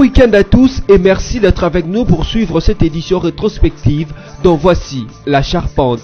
week-end à tous et merci d'être avec nous pour suivre cette édition rétrospective dont voici la charpente.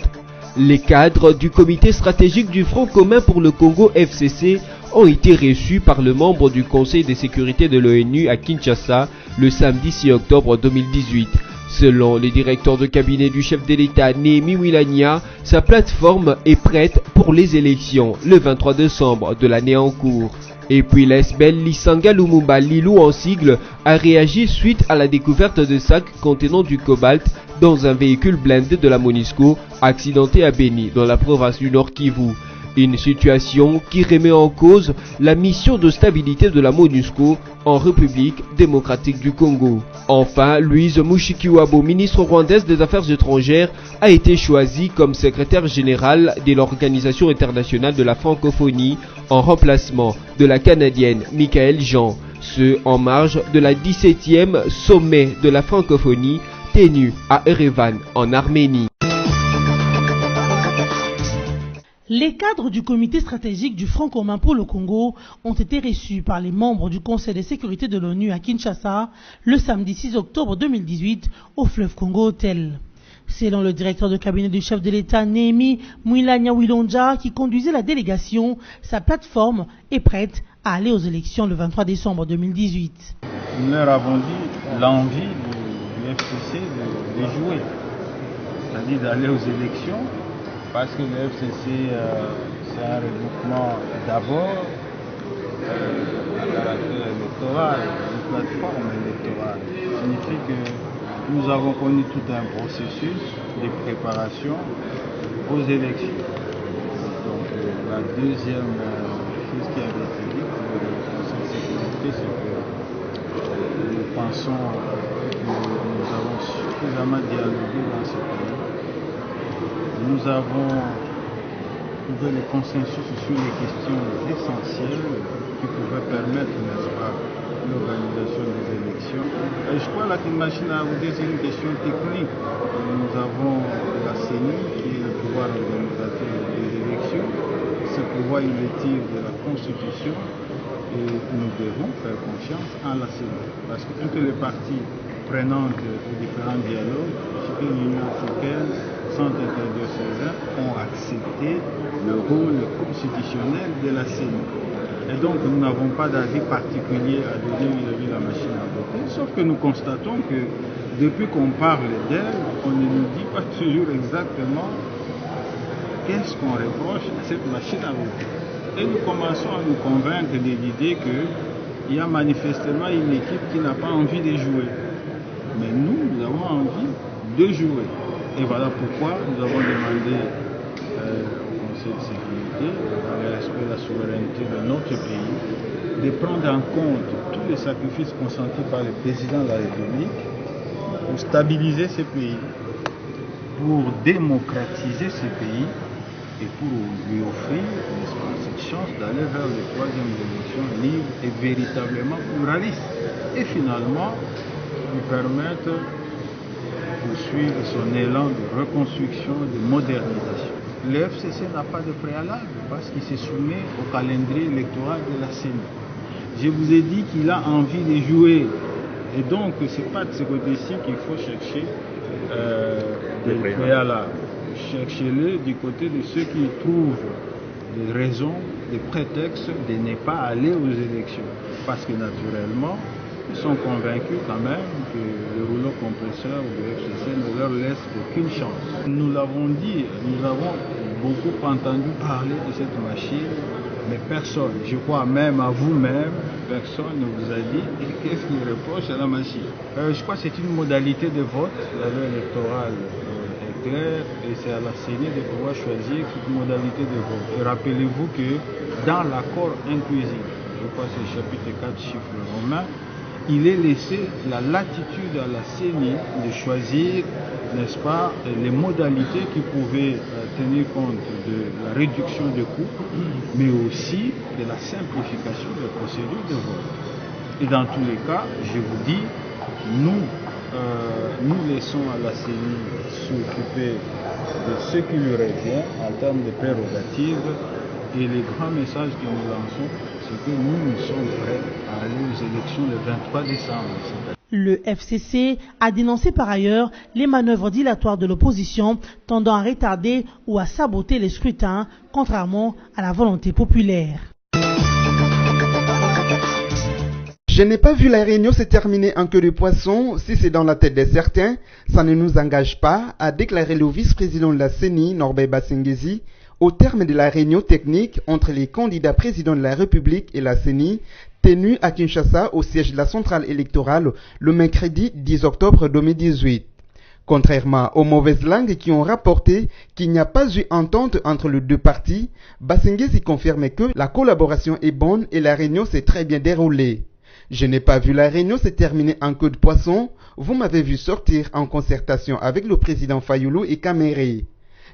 Les cadres du comité stratégique du Front commun pour le Congo FCC ont été reçus par le membre du Conseil de sécurité de l'ONU à Kinshasa le samedi 6 octobre 2018. Selon le directeur de cabinet du chef de l'État Néhémie Wilania, sa plateforme est prête pour les élections le 23 décembre de l'année en cours. Et puis l'ESBEL Lisanga Lumumba Lilou en sigle a réagi suite à la découverte de sacs contenant du cobalt dans un véhicule blindé de la MONUSCO accidenté à Beni dans la province du Nord Kivu. Une situation qui remet en cause la mission de stabilité de la MONUSCO en République démocratique du Congo. Enfin, Louise Mushikiwabo, ministre rwandaise des Affaires étrangères, a été choisie comme secrétaire générale de l'Organisation internationale de la francophonie en remplacement de la Canadienne Michaëlle Jean, ce en marge de la 17e sommet de la francophonie tenu à Erevan en Arménie. Les cadres du comité stratégique du Front commun pour le Congo ont été reçus par les membres du Conseil de sécurité de l'ONU à Kinshasa le samedi 6 octobre 2018 au Fleuve Congo Hotel. Selon le directeur de cabinet du chef de l'État Néhémie Wilanja qui conduisait la délégation, sa plateforme est prête à aller aux élections le 23 décembre 2018. Nous leur avons dit l'envie du FCC de jouer, c'est-à-dire d'aller aux élections. Parce que le FCC, c'est un regroupement d'abord à caractère électoral, une plateforme électorale. Ça signifie que nous avons connu tout un processus de préparation aux élections. Donc la deuxième chose qui a été dite pour le Conseil de sécurité, c'est que nous pensons que nous avons suffisamment dialogué dans ce pays. Nous avons trouvé le consensus sur les questions essentielles qui pouvaient permettre, n'est-ce pas, l'organisation des élections. Et je crois là qu'une machine à voter, c'est une question technique. Nous avons la CENI qui est le pouvoir organisateur des élections. Ce pouvoir, il est tiré de la Constitution et nous devons faire confiance à la CENI. Parce que toutes les parties prenantes aux différents dialogues, l'Union africaine, Centre intérieur César, ont accepté le rôle constitutionnel de la CENI. Et donc nous n'avons pas d'avis particulier à donner vis-à-vis de la machine à voter, sauf que nous constatons que depuis qu'on parle d'elle, on ne nous dit pas toujours exactement qu'est-ce qu'on reproche à cette machine à voter. Et nous commençons à nous convaincre de l'idée qu'il y a manifestement une équipe qui n'a pas envie de jouer. Mais nous avons envie de jouer. Et voilà pourquoi nous avons demandé au Conseil de sécurité, dans le respect de la souveraineté de notre pays, de prendre en compte tous les sacrifices consentis par le président de la République pour stabiliser ce pays, pour démocratiser ce pays et pour lui offrir cette chance d'aller vers les troisièmes élections libres et véritablement pluralistes. Et finalement, lui permettre poursuivre son élan de reconstruction, de modernisation. Le FCC n'a pas de préalable parce qu'il se soumet au calendrier électoral de la CENI. Je vous ai dit qu'il a envie de jouer. Et donc, ce n'est pas de ce côté-ci qu'il faut chercher des préalables. Cherchez-le du côté de ceux qui trouvent des raisons, des prétextes de ne pas aller aux élections. Parce que naturellement, ils sont convaincus quand même que le rouleau compresseur du FCC ne leur laisse aucune chance. Nous l'avons dit, nous avons beaucoup entendu parler de cette machine, mais personne, je crois même à vous-même, personne ne vous a dit qu'est-ce qu'il reproche à la machine. Je crois que c'est une modalité de vote, la loi électorale est claire et c'est à la CENI de pouvoir choisir cette modalité de vote. Et rappelez-vous que dans l'accord inclusif, je crois que c'est le chapitre 4 chiffre romain, il est laissé la latitude à la CENI de choisir, n'est-ce pas, les modalités qui pouvaient tenir compte de la réduction des coûts, mais aussi de la simplification des procédures de vote. Et dans tous les cas, je vous dis, nous laissons à la CENI s'occuper de ce qui lui revient en termes de prérogatives Et les grands messages que nous lançons, c'est que nous sommes prêts à aller aux élections le 23 décembre. Le FCC a dénoncé par ailleurs les manœuvres dilatoires de l'opposition tendant à retarder ou à saboter les scrutins, contrairement à la volonté populaire. Je n'ai pas vu la réunion se terminer en queue de poisson. Si c'est dans la tête de certains, ça ne nous engage pas, a déclaré le vice-président de la CENI, Norbert Bassengezi, au terme de la réunion technique entre les candidats présidents de la République et la CENI, tenue à Kinshasa au siège de la centrale électorale le mercredi 10 octobre 2018. Contrairement aux mauvaises langues qui ont rapporté qu'il n'y a pas eu entente entre les deux partis, Bassengezi confirme que la collaboration est bonne et la réunion s'est très bien déroulée. Je n'ai pas vu la réunion se terminer en queue de poisson. Vous m'avez vu sortir en concertation avec le président Fayoulou et Kaméré.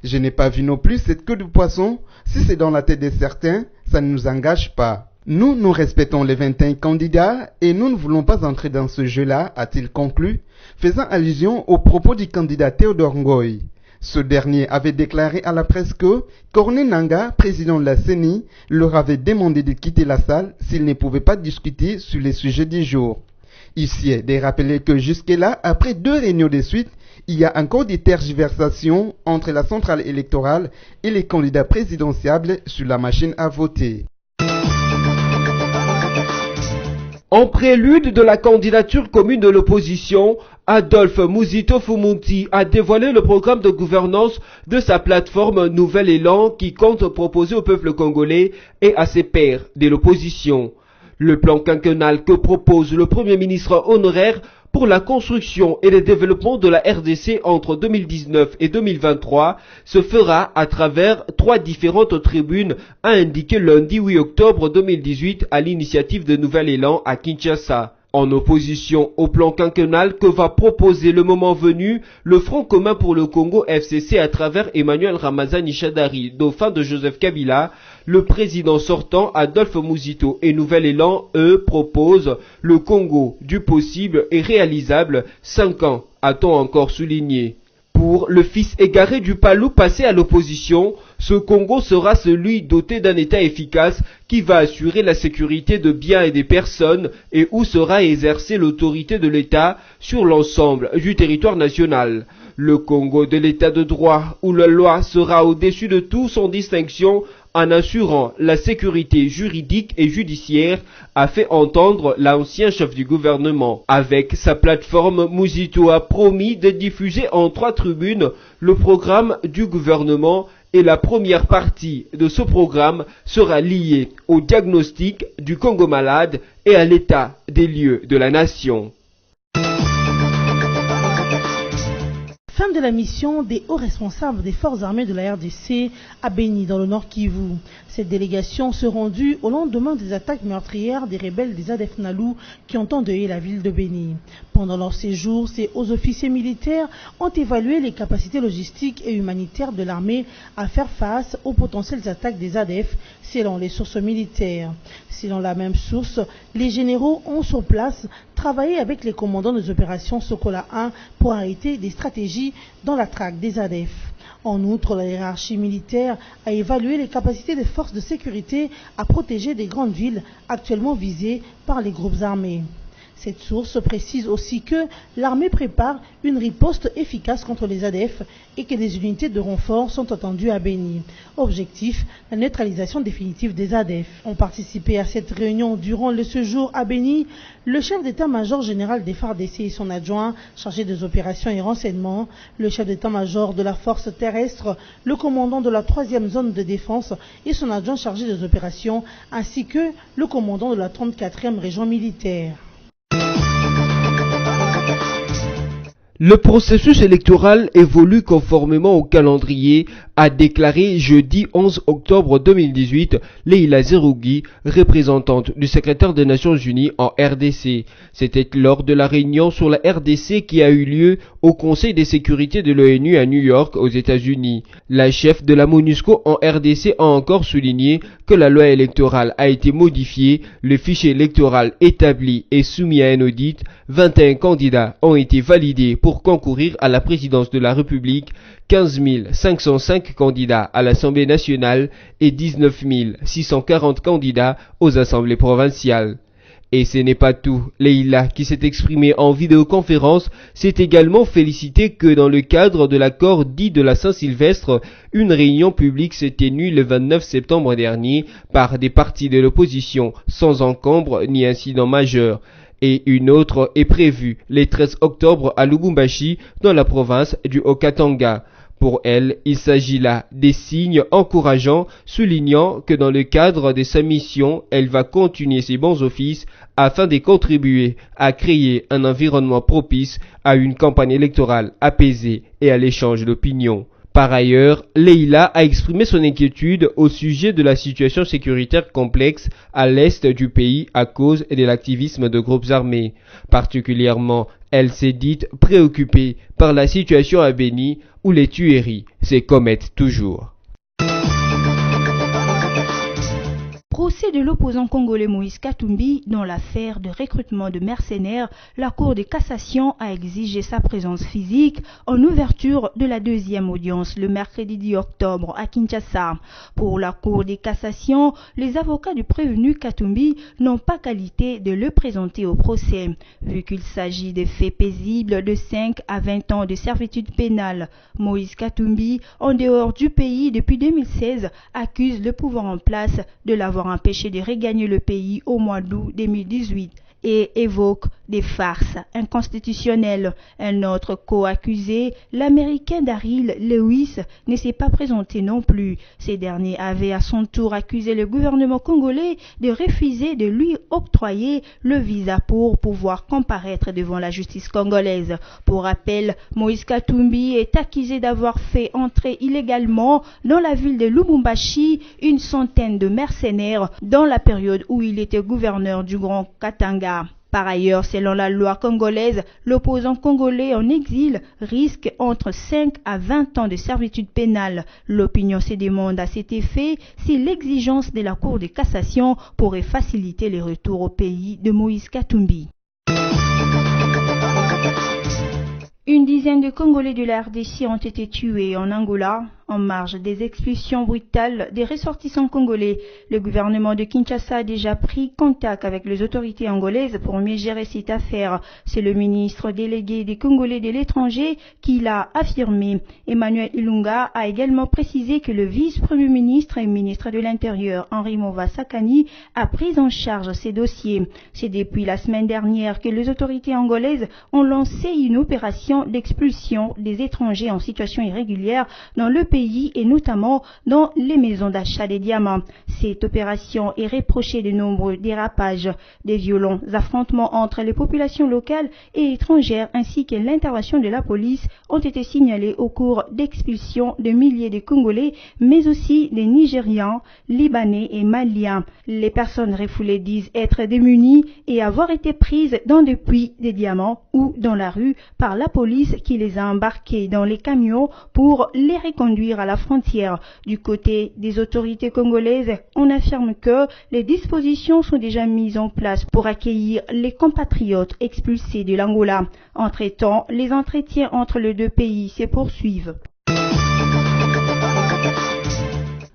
Je n'ai pas vu non plus cette queue de poisson. Si c'est dans la tête de certains, ça ne nous engage pas. Nous respectons les 21 candidats et nous ne voulons pas entrer dans ce jeu-là, a-t-il conclu, faisant allusion aux propos du candidat Théodore Ngoy. Ce dernier avait déclaré à la presse que Corneille Nangaa, président de la CENI, leur avait demandé de quitter la salle s'ils ne pouvaient pas discuter sur les sujets du jour. Ici est de rappeler que jusque-là, après 2 réunions de suite, il y a encore des tergiversations entre la centrale électorale et les candidats présidentiables sur la machine à voter. En prélude de la candidature commune de l'opposition, Adolphe Muzito Fumunti a dévoilé le programme de gouvernance de sa plateforme Nouvel Élan qui compte proposer au peuple congolais et à ses pairs de l'opposition. Le plan quinquennal que propose le Premier ministre honoraire pour la construction et le développement de la RDC entre 2019 et 2023 se fera à travers 3 différentes tribunes, a indiqué lundi 8 octobre 2018 à l'initiative de Nouvel Élan à Kinshasa. En opposition au plan quinquennal que va proposer le moment venu le Front commun pour le Congo FCC à travers Emmanuel Ramazani Shadari, dauphin de Joseph Kabila, le président sortant Adolphe Muzito et Nouvel Élan, eux, proposent le Congo du possible et réalisable, 5 ans, a-t-on encore souligné. Pour le fils égaré du Palou passé à l'opposition, ce Congo sera celui doté d'un État efficace qui va assurer la sécurité de biens et des personnes et où sera exercée l'autorité de l'État sur l'ensemble du territoire national. Le Congo de l'État de droit où la loi sera au-dessus de tout sans distinction en assurant la sécurité juridique et judiciaire, a fait entendre l'ancien chef du gouvernement. Avec sa plateforme, Muzito a promis de diffuser en 3 tribunes le programme du gouvernement et la première partie de ce programme sera liée au diagnostic du Congo malade et à l'état des lieux de la nation. Fin de la mission des hauts responsables des forces armées de la RDC à Béni, dans le Nord Kivu. Cette délégation se rendue au lendemain des attaques meurtrières des rebelles des ADF Nalu qui ont endeuillé la ville de Béni. Pendant leur séjour, ces hauts officiers militaires ont évalué les capacités logistiques et humanitaires de l'armée à faire face aux potentielles attaques des ADF selon les sources militaires. Selon la même source, les généraux ont sur place travaillé avec les commandants des opérations Sokola 1 pour arrêter des stratégies dans la traque des ADF. En outre, la hiérarchie militaire a évalué les capacités des forces de sécurité à protéger des grandes villes actuellement visées par les groupes armés. Cette source précise aussi que l'armée prépare une riposte efficace contre les ADF et que des unités de renfort sont attendues à Béni. Objectif, la neutralisation définitive des ADF. Ont participé à cette réunion durant le séjour à Béni le chef d'état-major général des FARDC et son adjoint chargé des opérations et renseignements, le chef d'état-major de la force terrestre, le commandant de la 3e zone de défense et son adjoint chargé des opérations, ainsi que le commandant de la 34e région militaire. Le processus électoral évolue conformément au calendrier, a déclaré jeudi 11 octobre 2018 Leila Zerougui, représentante du secrétaire des Nations Unies en RDC. C'était lors de la réunion sur la RDC qui a eu lieu au Conseil de sécurité de l'ONU à New York, aux États-Unis. La chef de la MONUSCO en RDC a encore souligné que la loi électorale a été modifiée, le fichier électoral établi et soumis à un audit, 21 candidats ont été validés pour pour concourir à la présidence de la République, 15 505 candidats à l'Assemblée nationale et 19 640 candidats aux assemblées provinciales. Et ce n'est pas tout. Leïla, qui s'est exprimée en vidéoconférence, s'est également félicitée que dans le cadre de l'accord dit de la Saint-Sylvestre, une réunion publique s'est tenue le 29 septembre dernier par des partis de l'opposition, sans encombre ni incident majeur. Et une autre est prévue le 13 octobre à Lubumbashi, dans la province du Haut-Katanga. Pour elle, il s'agit là des signes encourageants, soulignant que dans le cadre de sa mission, elle va continuer ses bons offices afin de contribuer à créer un environnement propice à une campagne électorale apaisée et à l'échange d'opinions. Par ailleurs, Leïla a exprimé son inquiétude au sujet de la situation sécuritaire complexe à l'est du pays à cause de l'activisme de groupes armés. Particulièrement, elle s'est dite préoccupée par la situation à Beni où les tueries se commettent toujours. Procès de l'opposant congolais Moïse Katumbi dans l'affaire de recrutement de mercenaires, la Cour de cassation a exigé sa présence physique en ouverture de la deuxième audience le mercredi 10 octobre à Kinshasa. Pour la Cour de cassation, les avocats du prévenu Katumbi n'ont pas qualité de le présenter au procès, vu qu'il s'agit de faits paisibles de 5 à 20 ans de servitude pénale. Moïse Katumbi, en dehors du pays depuis 2016, accuse le pouvoir en place de l'avoir empêché de regagner le pays au mois d'août 2018 et évoque des farces inconstitutionnelles. Un autre co-accusé, l'Américain Daryl Lewis, ne s'est pas présenté non plus. Ces derniers avaient à son tour accusé le gouvernement congolais de refuser de lui octroyer le visa pour pouvoir comparaître devant la justice congolaise. Pour rappel, Moïse Katumbi est accusé d'avoir fait entrer illégalement dans la ville de Lubumbashi une centaine de mercenaires dans la période où il était gouverneur du Grand Katanga. Par ailleurs, selon la loi congolaise, l'opposant congolais en exil risque entre 5 à 20 ans de servitude pénale. L'opinion se demande à cet effet si l'exigence de la Cour de cassation pourrait faciliter le retour au pays de Moïse Katumbi. Une dizaine de Congolais de la RDC ont été tués en Angola en marge des expulsions brutales des ressortissants congolais. Le gouvernement de Kinshasa a déjà pris contact avec les autorités angolaises pour mieux gérer cette affaire. C'est le ministre délégué des Congolais de l'étranger qui l'a affirmé. Emmanuel Ilunga a également précisé que le vice-premier ministre et ministre de l'Intérieur, Henri Mova Sakani, a pris en charge ces dossiers. C'est depuis la semaine dernière que les autorités angolaises ont lancé une opération d'expulsion des étrangers en situation irrégulière dans le pays et notamment dans les maisons d'achat des diamants. Cette opération est reprochée de nombreux dérapages, des violents affrontements entre les populations locales et étrangères ainsi que l'intervention de la police ont été signalés au cours d'expulsions de milliers de Congolais mais aussi des Nigérians, Libanais et Maliens. Les personnes refoulées disent être démunies et avoir été prises dans des puits de diamants ou dans la rue par la police qui les a embarquées dans les camions pour les reconduire à la frontière. Du côté des autorités congolaises, on affirme que les dispositions sont déjà mises en place pour accueillir les compatriotes expulsés de l'Angola. Entre-temps, les entretiens entre les deux pays se poursuivent.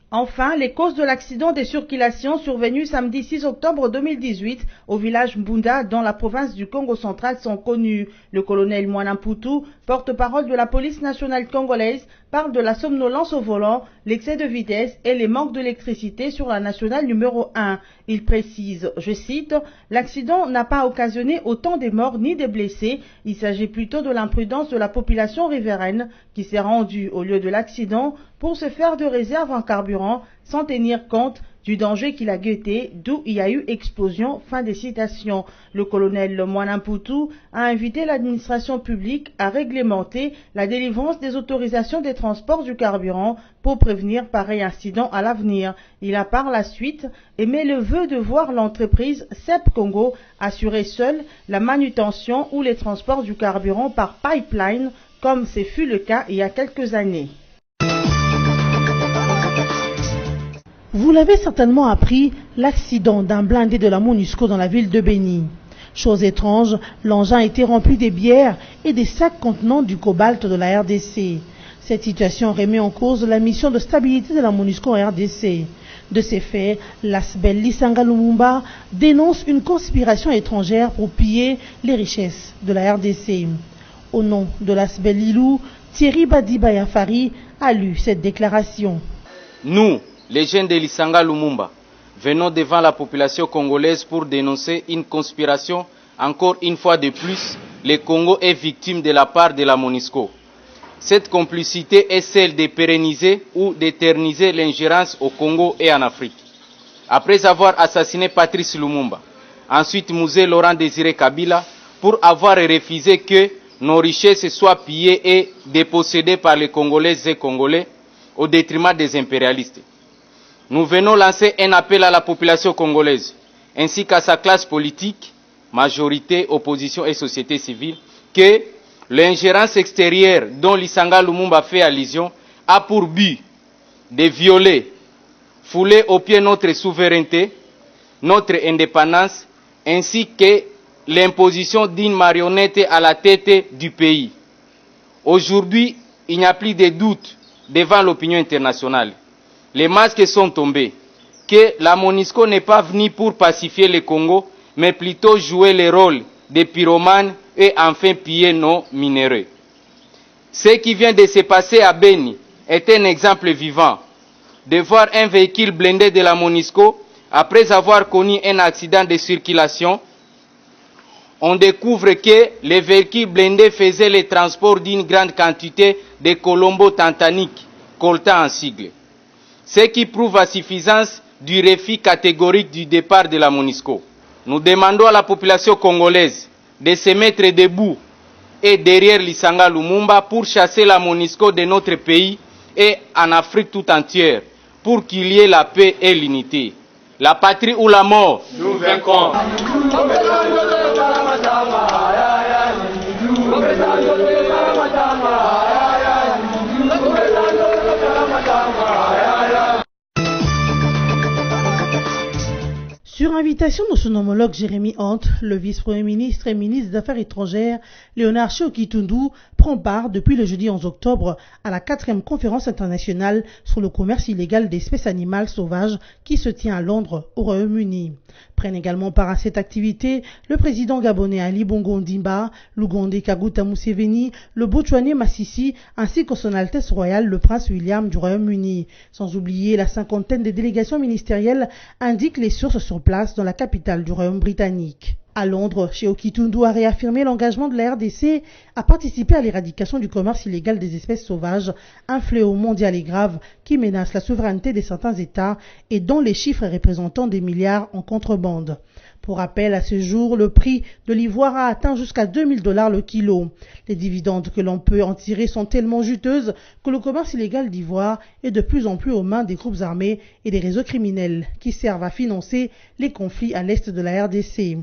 Enfin, les causes de l'accident de circulation survenu samedi 6 octobre 2018 au village Mbunda dans la province du Congo central sont connues. Le colonel Mwanamputu, porte-parole de la police nationale congolaise, parle de la somnolence au volant, l'excès de vitesse et les manques d'électricité sur la nationale numéro 1. Il précise, je cite, « L'accident n'a pas occasionné autant de morts ni de blessés. Il s'agit plutôt de l'imprudence de la population riveraine qui s'est rendue au lieu de l'accident pour se faire de réserve en carburant sans tenir compte du danger qu'il a guetté, d'où il y a eu explosion. » Fin de citation. Le colonel Mwanamputu a invité l'administration publique à réglementer la délivrance des autorisations des transports du carburant pour prévenir pareil incident à l'avenir. Il a par la suite émis le vœu de voir l'entreprise CEP Congo assurer seule la manutention ou les transports du carburant par pipeline, comme ce fut le cas il y a quelques années. Vous l'avez certainement appris, l'accident d'un blindé de la MONUSCO dans la ville de Beni. Chose étrange, l'engin était rempli des bières et des sacs contenant du cobalt de la RDC. Cette situation remet en cause la mission de stabilité de la MONUSCO en RDC. De ces faits, l'ASBEL Lisanga Lumumba dénonce une conspiration étrangère pour piller les richesses de la RDC. Au nom de l'ASBEL Lilou, Thierry Badiba Yafari a lu cette déclaration. Nous, les jeunes de Lisanga Lumumba, venons devant la population congolaise pour dénoncer une conspiration. Encore une fois de plus, le Congo est victime de la part de la MONUSCO. Cette complicité est celle de pérenniser ou d'éterniser l'ingérence au Congo et en Afrique. Après avoir assassiné Patrice Lumumba, ensuite Mouzé Laurent Désiré Kabila, pour avoir refusé que nos richesses soient pillées et dépossédées par les Congolaises et Congolais au détriment des impérialistes. Nous venons lancer un appel à la population congolaise, ainsi qu'à sa classe politique, majorité, opposition et société civile, que l'ingérence extérieure dont Lisanga Lumumba fait allusion a pour but de violer, fouler aux pieds notre souveraineté, notre indépendance, ainsi que l'imposition d'une marionnette à la tête du pays. Aujourd'hui, il n'y a plus de doute devant l'opinion internationale. Les masques sont tombés, que la MONUSCO n'est pas venue pour pacifier le Congo, mais plutôt jouer le rôle de pyromanes et enfin piller nos minéraux. Ce qui vient de se passer à Beni est un exemple vivant. De voir un véhicule blindé de la MONUSCO, après avoir connu un accident de circulation, on découvre que le véhicule blindé faisait le transport d'une grande quantité de colombo tantanique, coltan en sigle. Ce qui prouve à suffisance du refus catégorique du départ de la MONUSCO. Nous demandons à la population congolaise de se mettre debout et derrière Lisanga Lumumba pour chasser la MONUSCO de notre pays et en Afrique tout entière, pour qu'il y ait la paix et l'unité. La patrie ou la mort, nous vaincrons. Sur invitation de son homologue Jérémy Hunt, le vice-premier ministre et ministre des Affaires étrangères, Léonard Tchiokitundou, prend part depuis le jeudi 11 octobre à la 4e conférence internationale sur le commerce illégal d'espèces animales sauvages qui se tient à Londres, au Royaume-Uni. Prennent également part à cette activité le président gabonais Ali Bongo Ondimba, l'Ougandais Kaguta Museveni, le Botswanais Massissi, ainsi que son Altesse royale le prince William du Royaume-Uni. Sans oublier la 50aine de délégations ministérielles, indiquent les sources sur place dans la capitale du Royaume britannique. À Londres, Tchiokitundou a réaffirmé l'engagement de la RDC à participer à l'éradication du commerce illégal des espèces sauvages, un fléau mondial et grave qui menace la souveraineté de certains États et dont les chiffres représentant des milliards en contrebande. Pour rappel, à ce jour, le prix de l'ivoire a atteint jusqu'à $2000 le kilo. Les dividendes que l'on peut en tirer sont tellement juteuses que le commerce illégal d'ivoire est de plus en plus aux mains des groupes armés et des réseaux criminels qui servent à financer les conflits à l'est de la RDC.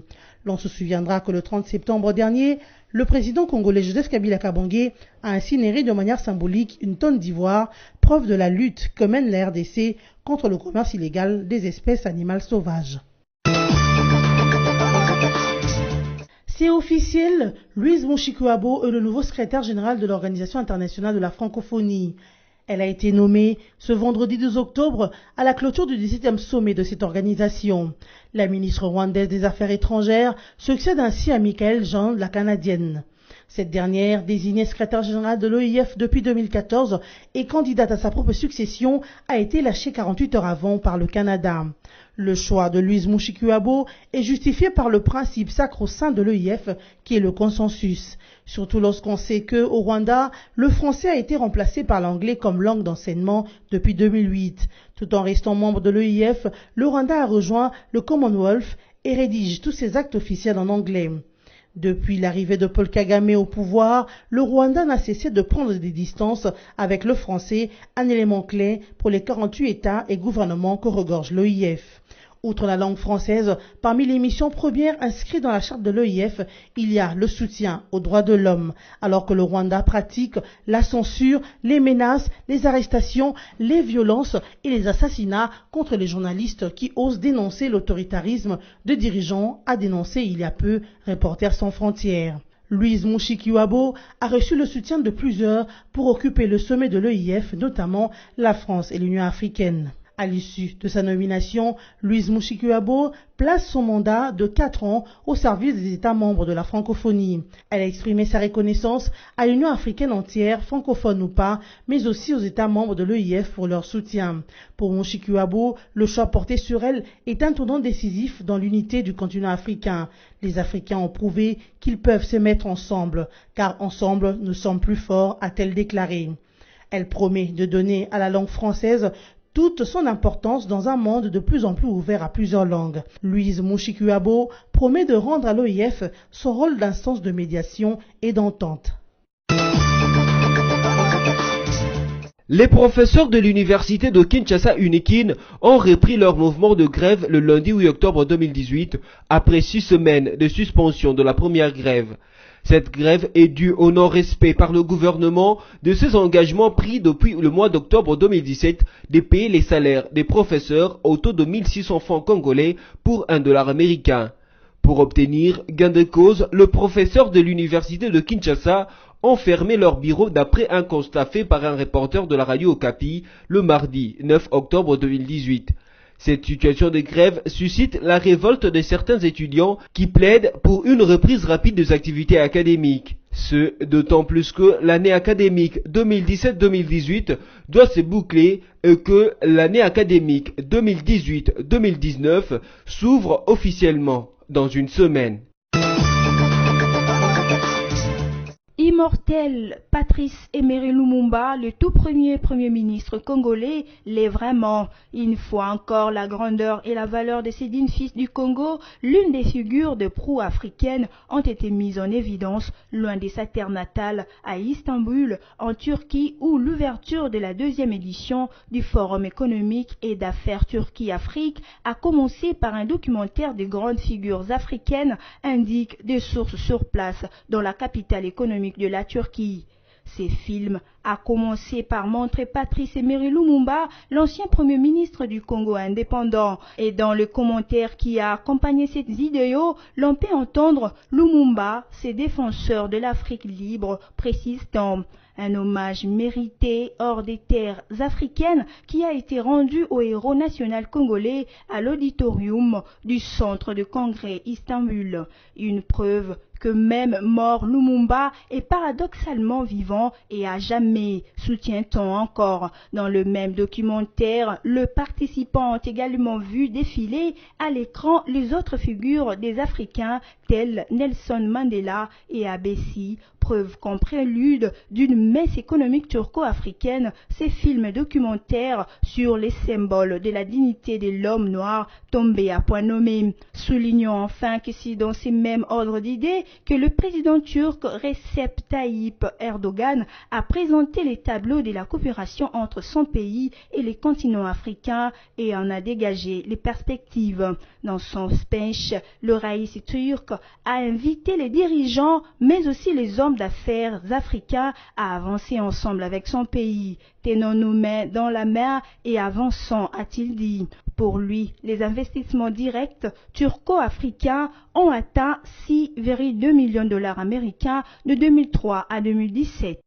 L'on se souviendra que le 30 septembre dernier, le président congolais Joseph Kabila Kabange a incinéré de manière symbolique une tonne d'ivoire, preuve de la lutte que mène la RDC contre le commerce illégal des espèces animales sauvages. C'est officiel, Louise Mouchikouabo est le nouveau secrétaire général de l'Organisation internationale de la francophonie. Elle a été nommée ce vendredi 12 octobre à la clôture du 17e sommet de cette organisation. La ministre rwandaise des Affaires étrangères succède ainsi à Michaëlle Jean, la Canadienne. Cette dernière, désignée secrétaire générale de l'OIF depuis 2014 et candidate à sa propre succession, a été lâchée 48 heures avant par le Canada. Le choix de Louise Mouchikouabo est justifié par le principe sacro-saint de l'OIF qui est le consensus. Surtout lorsqu'on sait que, au Rwanda, le français a été remplacé par l'anglais comme langue d'enseignement depuis 2008. Tout en restant membre de l'OIF, le Rwanda a rejoint le Commonwealth et rédige tous ses actes officiels en anglais. Depuis l'arrivée de Paul Kagame au pouvoir, le Rwanda n'a cessé de prendre des distances avec le français, un élément clé pour les 48 États et gouvernements que regorge l'OIF. Outre la langue française, parmi les missions premières inscrites dans la charte de l'EIF, il y a le soutien aux droits de l'homme, alors que le Rwanda pratique la censure, les menaces, les arrestations, les violences et les assassinats contre les journalistes qui osent dénoncer l'autoritarisme de dirigeants, a dénoncé il y a peu Reporters sans frontières. Louise Mushikiwabo a reçu le soutien de plusieurs pour occuper le sommet de l'EIF, notamment la France et l'Union africaine. À l'issue de sa nomination, Louise Mushikiwabo place son mandat de 4 ans au service des États membres de la francophonie. Elle a exprimé sa reconnaissance à l'Union africaine entière, francophone ou pas, mais aussi aux États membres de l'EIF pour leur soutien. Pour Mushikiwabo, le choix porté sur elle est un tournant décisif dans l'unité du continent africain. Les Africains ont prouvé qu'ils peuvent se mettre ensemble, car ensemble nous sommes plus forts, a-t-elle déclaré. Elle promet de donner à la langue française toute son importance dans un monde de plus en plus ouvert à plusieurs langues. Louise Mushikiwabo promet de rendre à l'OIF son rôle d'instance de médiation et d'entente. Les professeurs de l'université de Kinshasa Unikin ont repris leur mouvement de grève le lundi 8 octobre 2018 après 6 semaines de suspension de la première grève. Cette grève est due au non-respect par le gouvernement de ses engagements pris depuis le mois d'octobre 2017 de payer les salaires des professeurs au taux de 1600 francs congolais pour $1 américain. Pour obtenir gain de cause, le professeur de l'université de Kinshasa ont fermé leur bureau d'après un constat fait par un reporter de la radio Okapi le mardi 9 octobre 2018. Cette situation de grève suscite la révolte de certains étudiants qui plaident pour une reprise rapide des activités académiques. Ce d'autant plus que l'année académique 2017-2018 doit se boucler et que l'année académique 2018-2019 s'ouvre officiellement dans une semaine. Immortel, Patrice Emery Lumumba, le tout premier Premier ministre congolais, l'est vraiment. Une fois encore, la grandeur et la valeur de ces dignes fils du Congo, l'une des figures de proue africaines, ont été mises en évidence loin de sa terre natale, à Istanbul, en Turquie, où l'ouverture de la 2e édition du Forum économique et d'affaires Turquie-Afrique a commencé par un documentaire des grandes figures africaines, indique des sources sur place dans la capitale économique de la Turquie. Ces films a commencé par montrer Patrice Emery Lumumba, l'ancien premier ministre du Congo indépendant, et dans le commentaire qui a accompagné cette vidéo, l'on peut entendre Lumumba, ses défenseurs de l'Afrique libre, précisant un hommage mérité hors des terres africaines qui a été rendu au héros national congolais à l'auditorium du centre de congrès Istanbul. Une preuve que même mort Lumumba est paradoxalement vivant et à jamais, soutient-on encore. Dans le même documentaire, le participant ont également vu défiler à l'écran les autres figures des Africains tels Nelson Mandela et Abessi, preuve qu'en prélude d'une messe économique turco-africaine, ces films documentaires sur les symboles de la dignité de l'homme noir tombaient à point nommé. Soulignons enfin que c'est dans ces mêmes ordres d'idées que le président turc Recep Tayyip Erdogan a présenté les tableaux de la coopération entre son pays et les continents africains et en a dégagé les perspectives. Dans son speech, le raïs turc a invité les dirigeants, mais aussi les hommes d'affaires africains à avancer ensemble avec son pays. Tenons nos mains dans la main et avançons, a-t-il dit. Pour lui, les investissements directs turco-africains ont atteint 6,2 millions de dollars américains de 2003 à 2017.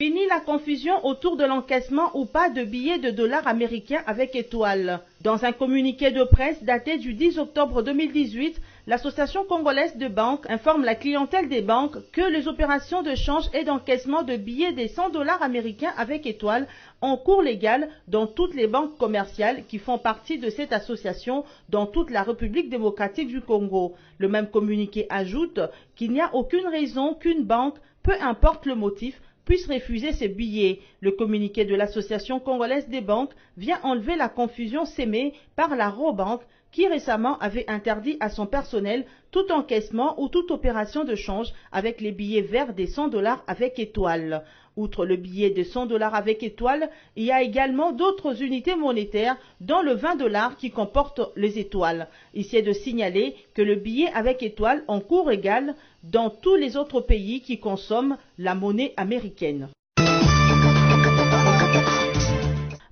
Fini la confusion autour de l'encaissement ou pas de billets de dollars américains avec étoile. Dans un communiqué de presse daté du 10 octobre 2018, l'Association congolaise de banques informe la clientèle des banques que les opérations de change et d'encaissement de billets des 100 dollars américains avec étoile en cours légal dans toutes les banques commerciales qui font partie de cette association dans toute la République démocratique du Congo. Le même communiqué ajoute qu'il n'y a aucune raison qu'une banque, peu importe le motif, puisse refuser ces billets. Le communiqué de l'Association congolaise des banques vient enlever la confusion sémée par la Robank qui récemment avait interdit à son personnel tout encaissement ou toute opération de change avec les billets verts des 100 dollars avec étoile. Outre le billet de 100 $ avec étoile, il y a également d'autres unités monétaires, dont le 20 $ qui comporte les étoiles. Ici est de signaler que le billet avec étoile en cours égal dans tous les autres pays qui consomment la monnaie américaine.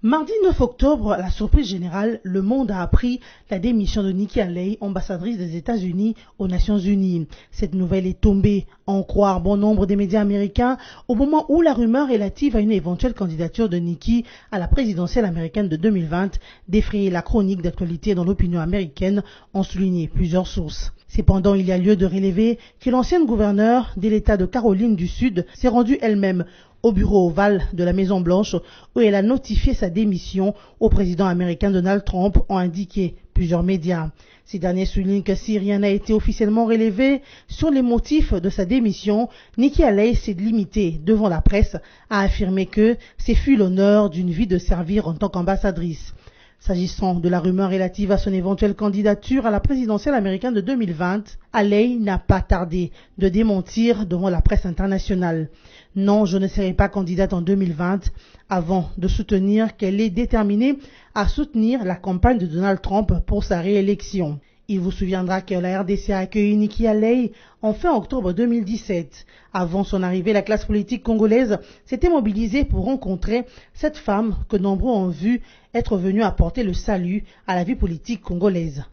Mardi 9 octobre, à la surprise générale, le monde a appris la démission de Nikki Haley, ambassadrice des États-Unis aux Nations Unies. Cette nouvelle est tombée, à en croire bon nombre des médias américains, au moment où la rumeur relative à une éventuelle candidature de Nikki à la présidentielle américaine de 2020 défrayait la chronique d'actualité dans l'opinion américaine, ont souligné plusieurs sources. Cependant, il y a lieu de relever que l'ancienne gouverneure de l'État de Caroline du Sud s'est rendue elle-même au bureau ovale de la Maison-Blanche où elle a notifié sa démission au président américain Donald Trump, ont indiqué plusieurs médias. Ces derniers soulignent que si rien n'a été officiellement relevé sur les motifs de sa démission, Nikki Haley s'est limitée devant la presse à affirmer que ce fut l'honneur d'une vie de servir en tant qu'ambassadrice. S'agissant de la rumeur relative à son éventuelle candidature à la présidentielle américaine de 2020, Haley n'a pas tardé de démentir devant la presse internationale. Non, je ne serai pas candidate en 2020, avant de soutenir qu'elle est déterminée à soutenir la campagne de Donald Trump pour sa réélection. Il vous souviendra que la RDC a accueilli Nikki Haley en fin octobre 2017. Avant son arrivée, la classe politique congolaise s'était mobilisée pour rencontrer cette femme que nombreux ont vu être venue apporter le salut à la vie politique congolaise.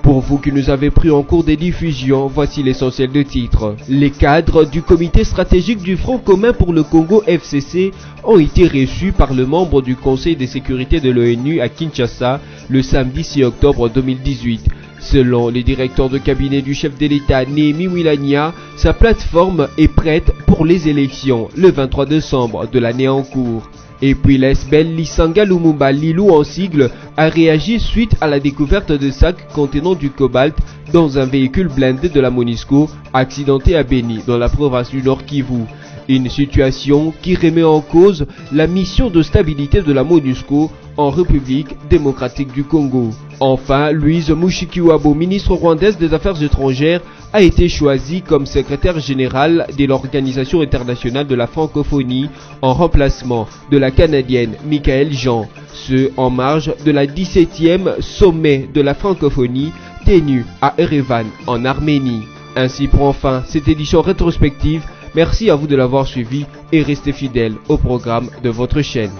Pour vous qui nous avez pris en cours des diffusions, voici l'essentiel de titres. Les cadres du comité stratégique du Front commun pour le Congo FCC ont été reçus par le membre du Conseil de sécurité de l'ONU à Kinshasa le samedi 6 octobre 2018. Selon les directeurs de cabinet du chef de l'État Néhémie Wilania, sa plateforme est prête pour les élections le 23 décembre de l'année en cours. Et puis l'ESBEL Lisanga Lumumba Lilou en sigle a réagi suite à la découverte de sacs contenant du cobalt dans un véhicule blindé de la MONUSCO accidenté à Beni dans la province du Nord Kivu. Une situation qui remet en cause la mission de stabilité de la MONUSCO en République démocratique du Congo. Enfin, Louise Mushikiwabo, ministre rwandaise des Affaires étrangères, a été choisie comme secrétaire générale de l'Organisation internationale de la francophonie en remplacement de la Canadienne Michaëlle Jean, ce en marge de la 17e sommet de la francophonie tenu à Erevan en Arménie. Ainsi prend fin cette édition rétrospective. Merci à vous de l'avoir suivi et restez fidèles au programme de votre chaîne.